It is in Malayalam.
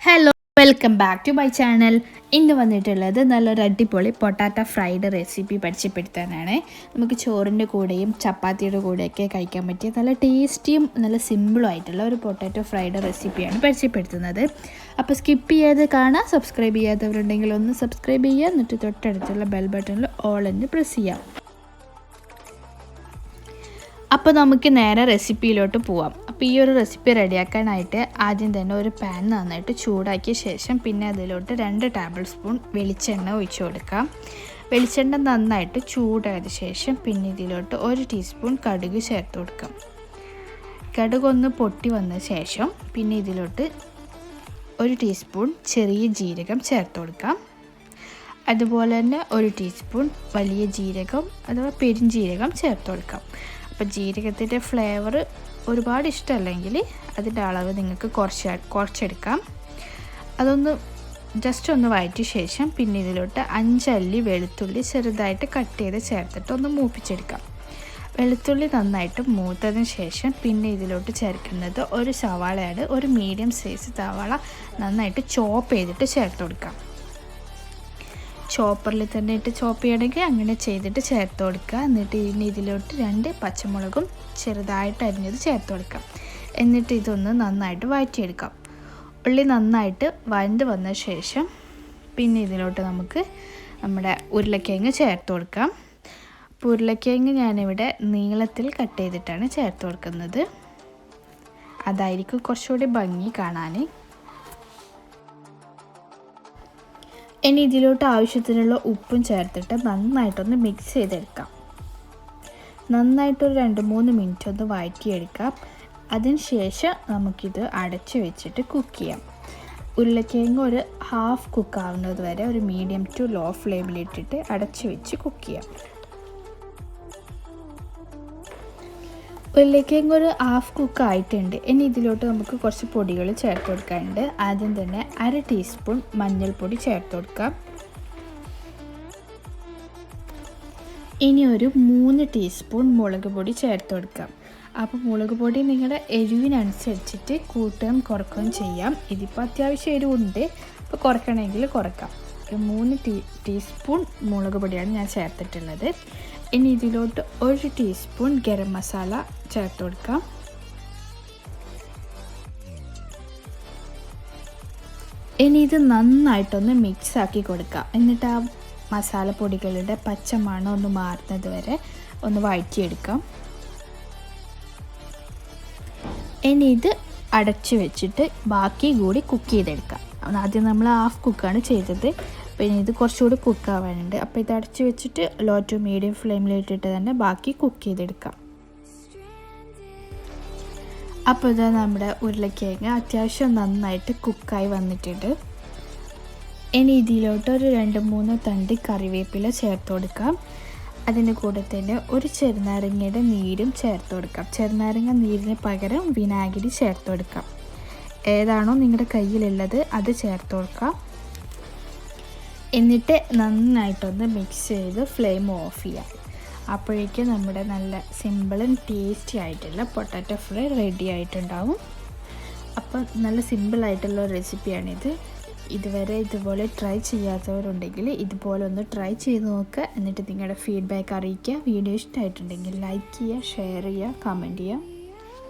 Hello, welcome back to my channel. ഇന്ന് വന്നിട്ടുള്ളത് നല്ലൊരു അടിപൊളി പൊട്ടാറ്റോ ഫ്രൈഡ് റെസിപ്പി പരിചയപ്പെടുത്താനാണ്. നമുക്ക് ചോറിൻ്റെ കൂടെയും ചപ്പാത്തിയുടെ കൂടെയൊക്കെ കഴിക്കാൻ പറ്റിയ നല്ല ടേസ്റ്റിയും നല്ല സിമ്പിളും ആയിട്ടുള്ള ഒരു പൊട്ടാറ്റോ ഫ്രൈഡ് റെസിപ്പിയാണ് പരിചയപ്പെടുത്തുന്നത്. അപ്പോൾ സ്കിപ്പ് ചെയ്യാതെ കാണാം. സബ്സ്ക്രൈബ് ചെയ്യാത്തവരുണ്ടെങ്കിൽ ഒന്ന് സബ്സ്ക്രൈബ് ചെയ്യുക, എന്നിട്ട് തൊട്ടടുത്തുള്ള ബെൽ ബട്ടണിൽ ഓൾ എന്ന് പ്രസ് ചെയ്യാം. അപ്പോൾ നമുക്ക് നേരെ റെസിപ്പിയിലോട്ട് പോവാം. അപ്പോൾ ഈ ഒരു റെസിപ്പി റെഡിയാക്കാനായിട്ട് ആദ്യം തന്നെ ഒരു പാൻ നന്നായിട്ട് ചൂടാക്കിയ ശേഷം പിന്നെ അതിലോട്ട് 2 ടേബിൾ സ്പൂൺ വെളിച്ചെണ്ണ ഒഴിച്ചു കൊടുക്കാം. വെളിച്ചെണ്ണ നന്നായിട്ട് ചൂടായ ശേഷം പിന്നെ ഇതിലോട്ട് 1 ടീസ്പൂൺ കടുക് ചേർത്ത് കൊടുക്കാം. കടുകൊന്ന് പൊട്ടി വന്ന ശേഷം പിന്നെ ഇതിലോട്ട് 1 ടീസ്പൂൺ ചെറിയ ജീരകം ചേർത്ത് കൊടുക്കാം. അതുപോലെ തന്നെ 1 ടീസ്പൂൺ വലിയ ജീരകം അഥവാ പെരുംജീരകം ചേർത്ത് കൊടുക്കാം. അപ്പോൾ ജീരകത്തിൻ്റെ ഫ്ലേവർ ഒരുപാട് ഇഷ്ടമല്ലെങ്കിൽ അതിൻ്റെ അളവ് നിങ്ങൾക്ക് കുറച്ചെടുക്കാം. അതൊന്ന് ജസ്റ്റ് ഒന്ന് വഴറ്റിയ ശേഷം പിന്നെ ഇതിലോട്ട് 5 അല്ലി വെളുത്തുള്ളി ചെറുതായിട്ട് കട്ട് ചെയ്ത് ചേർത്തിട്ട് ഒന്ന് മൂപ്പിച്ചെടുക്കാം. വെളുത്തുള്ളി നന്നായിട്ട് മൂത്തതിന് ശേഷം പിന്നെ ഇതിലോട്ട് ചേർക്കുന്നത് ഒരു സവാളയാണ്. ഒരു മീഡിയം സൈസ് സവാള നന്നായിട്ട് ചോപ്പ് ചെയ്തിട്ട് ചേർത്ത് കൊടുക്കാം. ചോപ്പറിൽ തന്നെ ഇട്ട് ചോപ്പ് ചെയ്യണമെങ്കിൽ അങ്ങനെ ചെയ്തിട്ട് ചേർത്ത് കൊടുക്കുക. എന്നിട്ട് ഇതിലോട്ട് 2 പച്ചമുളകും ചെറുതായിട്ട് അരിഞ്ഞത് ചേർത്ത് കൊടുക്കാം. എന്നിട്ട് ഇതൊന്ന് നന്നായിട്ട് വഴറ്റിയെടുക്കാം. ഉള്ളി നന്നായിട്ട് വഴണ്ട് വന്ന ശേഷം പിന്നെ ഇതിലോട്ട് നമുക്ക് നമ്മുടെ ഉരുളക്കിഴങ്ങ് ചേർത്ത് കൊടുക്കാം. അപ്പോൾ ഉരുളക്കിഴങ്ങ് ഞാനിവിടെ നീളത്തിൽ കട്ട് ചെയ്തിട്ടാണ് ചേർത്ത് കൊടുക്കുന്നത്. അതായിരിക്കും കുറച്ചുകൂടി ഭംഗി കാണാൻ. ഇനി ഇതിലോട്ട് ആവശ്യത്തിനുള്ള ഉപ്പും ചേർത്തിട്ട് നന്നായിട്ടൊന്ന് മിക്സ് ചെയ്തെടുക്കാം. നന്നായിട്ടൊരു 2-3 മിനിറ്റ് ഒന്ന് വഴറ്റിയെടുക്കാം. അതിന് ശേഷം നമുക്കിത് അടച്ച് വെച്ചിട്ട് കുക്ക് ചെയ്യാം. ഉരുളക്കിഴങ്ങ് ഒരു ഹാഫ് കുക്ക് ആവുന്നത് വരെ ഒരു മീഡിയം ടു ലോ ഫ്ലെയിമിലിട്ടിട്ട് അടച്ച് വെച്ച് കുക്ക് ചെയ്യാം. ഉരുളക്കിഴങ്ങ് ഒരു ഹാഫ് കുക്ക് ആയിട്ടുണ്ട്. ഇനി ഇതിലോട്ട് നമുക്ക് കുറച്ച് പൊടികൾ ചേർത്ത് കൊടുക്കാനുണ്ട്. ആദ്യം തന്നെ 1/2 ടീസ്പൂൺ മഞ്ഞൾപ്പൊടി ചേർത്ത് കൊടുക്കാം. ഇനി ഒരു 3 ടീസ്പൂൺ മുളക് പൊടി ചേർത്ത് കൊടുക്കാം. അപ്പോൾ മുളക് പൊടി നിങ്ങളുടെ എരിവിനനുസരിച്ചിട്ട് കൂട്ടുകയും കുറക്കുകയും ചെയ്യാം. ഇതിപ്പോൾ അത്യാവശ്യം എരിവുണ്ട്, അപ്പോൾ കുറയ്ക്കണമെങ്കിൽ കുറക്കാം. 3 ടീസ്പൂൺ മുളക് പൊടിയാണ് ഞാൻ ചേർത്തിട്ടുള്ളത്. ഇനി ഇതിലോട്ട് 1 ടീസ്പൂൺ ഗരം മസാല ചേർത്ത് കൊടുക്കാം. ഇനി ഇത് നന്നായിട്ടൊന്ന് മിക്സ് ആക്കി കൊടുക്കാം. എന്നിട്ട് ആ മസാലപ്പൊടികളുടെ പച്ചമണം ഒന്ന് മാറുന്നത് വരെ ഒന്ന് വഴറ്റിയെടുക്കാം. ഇനി ഇത് അടച്ച് വെച്ചിട്ട് ബാക്കി കൂടി കുക്ക് ചെയ്തെടുക്കാം. ആദ്യം നമ്മൾ ഹാഫ് കുക്കാണ് ചെയ്തത്, പിന്നെ ഇത് കുറച്ചുകൂടി കുക്ക് ആവാനുണ്ട്. അപ്പോൾ ഇത് അടച്ച് വെച്ചിട്ട് ലോ ടു മീഡിയം ഫ്ലെയിമിലിട്ടിട്ട് തന്നെ ബാക്കി കുക്ക് ചെയ്തെടുക്കാം. അപ്പോൾ ഇത് നമ്മുടെ ഉരുളക്കിഴങ്ങ് അത്യാവശ്യം നന്നായിട്ട് കുക്കായി വന്നിട്ടുണ്ട്. ഇനി ഇതിലോട്ട് ഒരു 2-3 തണ്ട് കറിവേപ്പില ചേർത്ത് കൊടുക്കാം. അതിൻ്റെ കൂടെ തന്നെ ഒരു ചെറുനാരങ്ങയുടെ നീരും ചേർത്ത് കൊടുക്കാം. ചെറുനാരങ്ങ നീരിന് പകരം വിനാഗിരി ചേർത്ത് കൊടുക്കാം. ഏതാണോ നിങ്ങളുടെ കയ്യിലുള്ളത് അത് ചേർത്ത് കൊടുക്കാം. എന്നിട്ട് നന്നായിട്ടൊന്ന് മിക്സ് ചെയ്ത് ഫ്ലെയിം ഓഫ് ചെയ്യാം. അപ്പോഴേക്കും നമ്മുടെ നല്ല സിമ്പിളും ടേസ്റ്റി ആയിട്ടുള്ള പൊട്ടാറ്റോ ഫ്രൈ റെഡി ആയിട്ടുണ്ടാവും. അപ്പം നല്ല സിമ്പിളായിട്ടുള്ള റെസിപ്പിയാണിത്. ഇതുവരെ ഇതുപോലെ ട്രൈ ചെയ്യാത്തവരുണ്ടെങ്കിൽ ഇതുപോലെ ഒന്ന് ട്രൈ ചെയ്ത് നോക്കുക. എന്നിട്ട് നിങ്ങളുടെ ഫീഡ്ബാക്ക് അറിയിക്കുക. വീഡിയോ ഇഷ്ടമായിട്ടുണ്ടെങ്കിൽ ലൈക്ക് ചെയ്യുക, ഷെയർ ചെയ്യുക, കമൻറ്റ് ചെയ്യുക.